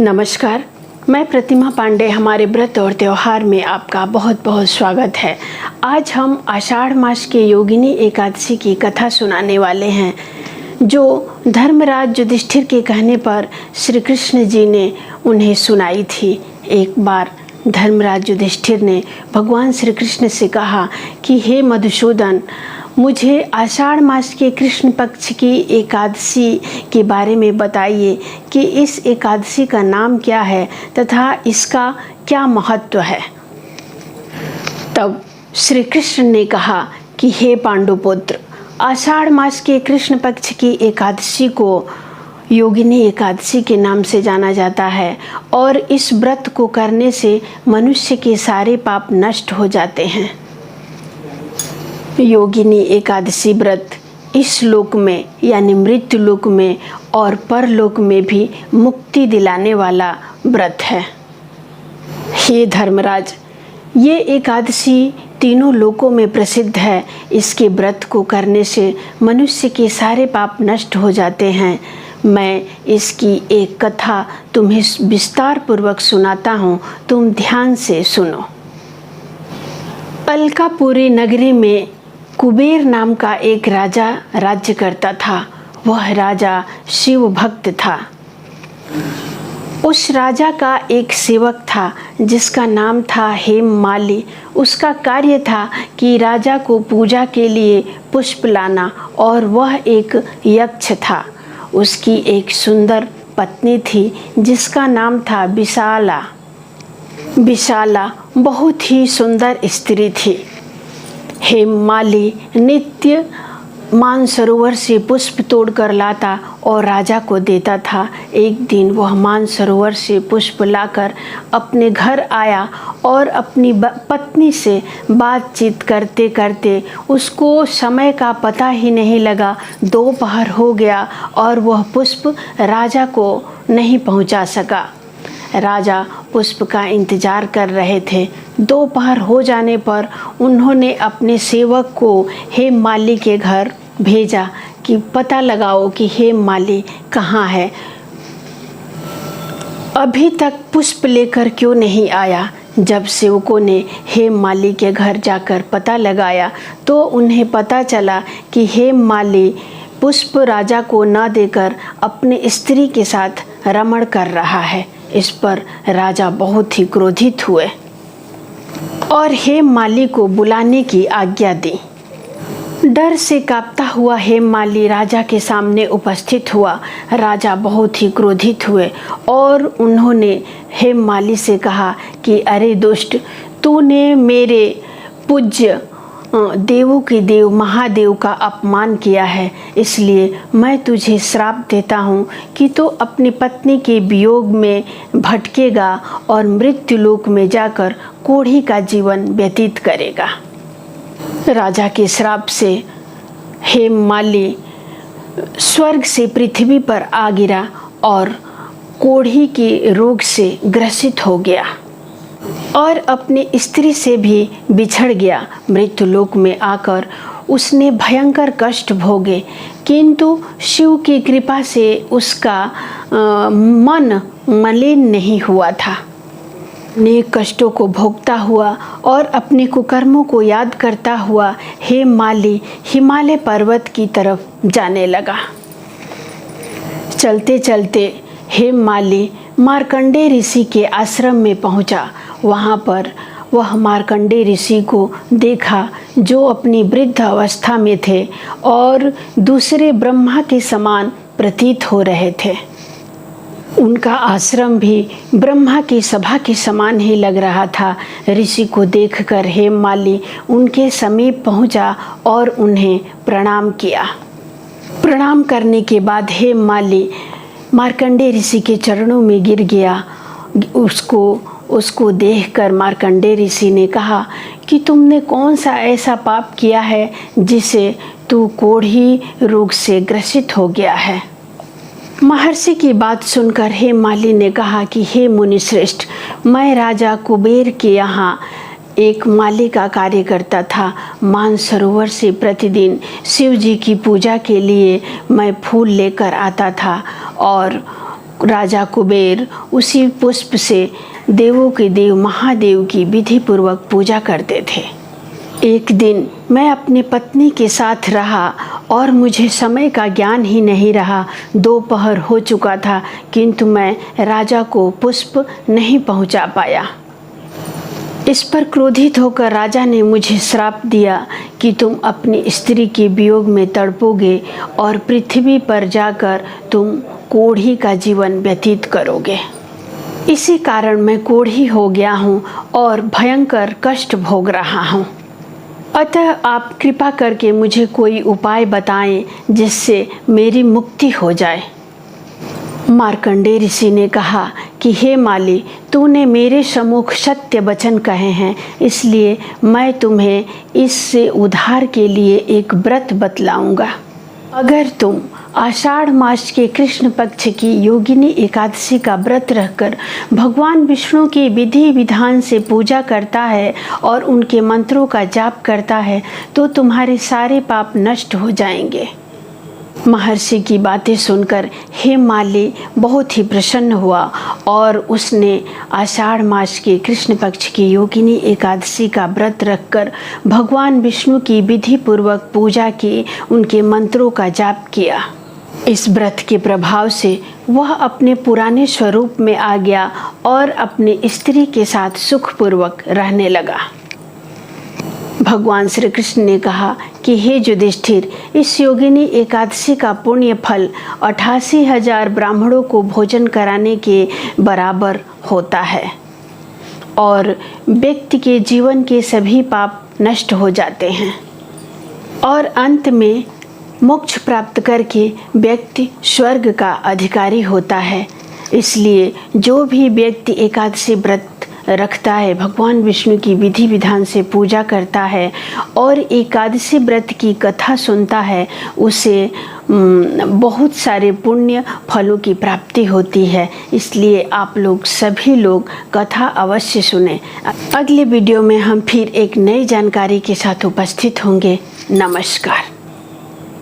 नमस्कार, मैं प्रतिमा पांडे। हमारे व्रत और त्यौहार में आपका बहुत बहुत स्वागत है। आज हम आषाढ़ मास के योगिनी एकादशी की कथा सुनाने वाले हैं, जो धर्मराज युधिष्ठिर के कहने पर श्री कृष्ण जी ने उन्हें सुनाई थी। एक बार धर्मराज युधिष्ठिर ने भगवान श्री कृष्ण से कहा कि हे मधुसूदन, मुझे आषाढ़ मास के कृष्ण पक्ष की एकादशी के बारे में बताइए कि इस एकादशी का नाम क्या है तथा इसका क्या महत्व है। तब श्री कृष्ण ने कहा कि हे पांडुपुत्र, आषाढ़ मास के कृष्ण पक्ष की एकादशी को योगिनी एकादशी के नाम से जाना जाता है और इस व्रत को करने से मनुष्य के सारे पाप नष्ट हो जाते हैं। योगिनी एकादशी व्रत इस लोक में यानी मृत्यु लोक में और परलोक में भी मुक्ति दिलाने वाला व्रत है। हे धर्मराज, ये एकादशी तीनों लोकों में प्रसिद्ध है। इसके व्रत को करने से मनुष्य के सारे पाप नष्ट हो जाते हैं। मैं इसकी एक कथा तुम्हें विस्तार पूर्वक सुनाता हूँ, तुम ध्यान से सुनो। अलकापुरी नगरी में कुबेर नाम का एक राजा राज्य करता था। वह राजा शिव भक्त था। उस राजा का एक सेवक था जिसका नाम था हेममाली। उसका कार्य था कि राजा को पूजा के लिए पुष्प लाना, और वह एक यक्ष था। उसकी एक सुंदर पत्नी थी जिसका नाम था विशाला। विशाला बहुत ही सुंदर स्त्री थी। हेममाली नित्य मानसरोवर से पुष्प तोड़कर लाता और राजा को देता था। एक दिन वह मानसरोवर से पुष्प लाकर अपने घर आया और अपनी पत्नी से बातचीत करते करते उसको समय का पता ही नहीं लगा। दोपहर हो गया और वह पुष्प राजा को नहीं पहुंचा सका। राजा पुष्प का इंतजार कर रहे थे। दोपहर हो जाने पर उन्होंने अपने सेवक को हेममाली के घर भेजा कि पता लगाओ कि हेममाली कहाँ है, अभी तक पुष्प लेकर क्यों नहीं आया। जब सेवकों ने हेममाली के घर जाकर पता लगाया तो उन्हें पता चला कि हेममाली पुष्प राजा को न देकर अपने स्त्री के साथ रमण कर रहा है। इस पर राजा बहुत ही क्रोधित हुए और हेममाली को बुलाने की आज्ञा दी। डर से कांपता हुआ हेममाली राजा के सामने उपस्थित हुआ। राजा बहुत ही क्रोधित हुए और उन्होंने हेममाली से कहा कि अरे दुष्ट, तूने मेरे पूज्य देवों के देव महादेव का अपमान किया है, इसलिए मैं तुझे श्राप देता हूँ कि तू अपनी पत्नी के वियोग में भटकेगा और मृत्यु लोक में जाकर कोढ़ी का जीवन व्यतीत करेगा। राजा के श्राप से हेममाली स्वर्ग से पृथ्वी पर आ गिरा और कोढ़ी के रोग से ग्रसित हो गया और अपनी स्त्री से भी बिछड़ गया। मृत्यु लोक में आकर उसने भयंकर कष्ट भोगे, किंतु शिव की कृपा से उसका मन मलिन नहीं हुआ था। नेक कष्टों को भोगता हुआ और अपने कुकर्मों को याद करता हुआ हेममाली हिमालय पर्वत की तरफ जाने लगा। चलते चलते हेममाली मार्कंडेय ऋषि के आश्रम में पहुंचा। वहां पर वह मार्कंडेय ऋषि को देखा जो अपनी वृद्ध अवस्था में थे और दूसरे ब्रह्मा के समान प्रतीत हो रहे थे। उनका आश्रम भी ब्रह्मा की सभा के समान ही लग रहा था। ऋषि को देखकर हेममाली उनके समीप पहुंचा और उन्हें प्रणाम किया। प्रणाम करने के बाद हेममाली मार्कंडेय ऋषि के चरणों में गिर गया। उसको देखकर मार्कंडेय ऋषि ने कहा कि तुमने कौन सा ऐसा पाप किया है जिसे तू कोढ़ी रोग से ग्रसित हो गया है। महर्षि की बात सुनकर हेममाली ने कहा कि हे मुनिश्रेष्ठ, मैं राजा कुबेर के यहाँ एक माली का कार्य करता था। मानसरोवर से प्रतिदिन शिव जी की पूजा के लिए मैं फूल लेकर आता था और राजा कुबेर उसी पुष्प से देवों के देव महादेव की विधि पूर्वक पूजा करते थे। एक दिन मैं अपनी पत्नी के साथ रहा और मुझे समय का ज्ञान ही नहीं रहा। दोपहर हो चुका था, किंतु मैं राजा को पुष्प नहीं पहुंचा पाया। इस पर क्रोधित होकर राजा ने मुझे श्राप दिया कि तुम अपनी स्त्री के वियोग में तड़पोगे और पृथ्वी पर जाकर तुम कोढ़ी का जीवन व्यतीत करोगे। इसी कारण मैं कोढ़ी हो गया हूँ और भयंकर कष्ट भोग रहा हूँ। अतः आप कृपा करके मुझे कोई उपाय बताएं जिससे मेरी मुक्ति हो जाए। मार्कंडेय ऋषि ने कहा कि हे माली, तूने मेरे सम्मुख सत्य वचन कहे हैं, इसलिए मैं तुम्हें इससे उद्धार के लिए एक व्रत बतलाऊंगा। अगर तुम आषाढ़ मास के कृष्ण पक्ष की योगिनी एकादशी का व्रत रखकर भगवान विष्णु की विधि विधान से पूजा करता है और उनके मंत्रों का जाप करता है तो तुम्हारे सारे पाप नष्ट हो जाएंगे। महर्षि की बातें सुनकर हेमाली बहुत ही प्रसन्न हुआ और उसने आषाढ़ मास के कृष्ण पक्ष की योगिनी एकादशी का व्रत रखकर भगवान विष्णु की विधि पूर्वक पूजा की, उनके मंत्रों का जाप किया। इस व्रत के प्रभाव से वह अपने पुराने स्वरूप में आ गया और अपनी स्त्री के साथ सुखपूर्वक रहने लगा। भगवान श्री कृष्ण ने कहा कि हे युधिष्ठिर, इस योगिनी एकादशी का पुण्य फल 88,000 ब्राह्मणों को भोजन कराने के बराबर होता है और व्यक्ति के जीवन के सभी पाप नष्ट हो जाते हैं और अंत में मोक्ष प्राप्त करके व्यक्ति स्वर्ग का अधिकारी होता है। इसलिए जो भी व्यक्ति एकादशी व्रत रखता है, भगवान विष्णु की विधि विधान से पूजा करता है और एकादशी व्रत की कथा सुनता है, उसे बहुत सारे पुण्य फलों की प्राप्ति होती है। इसलिए आप लोग सभी लोग कथा अवश्य सुने। अगले वीडियो में हम फिर एक नई जानकारी के साथ उपस्थित होंगे। नमस्कार।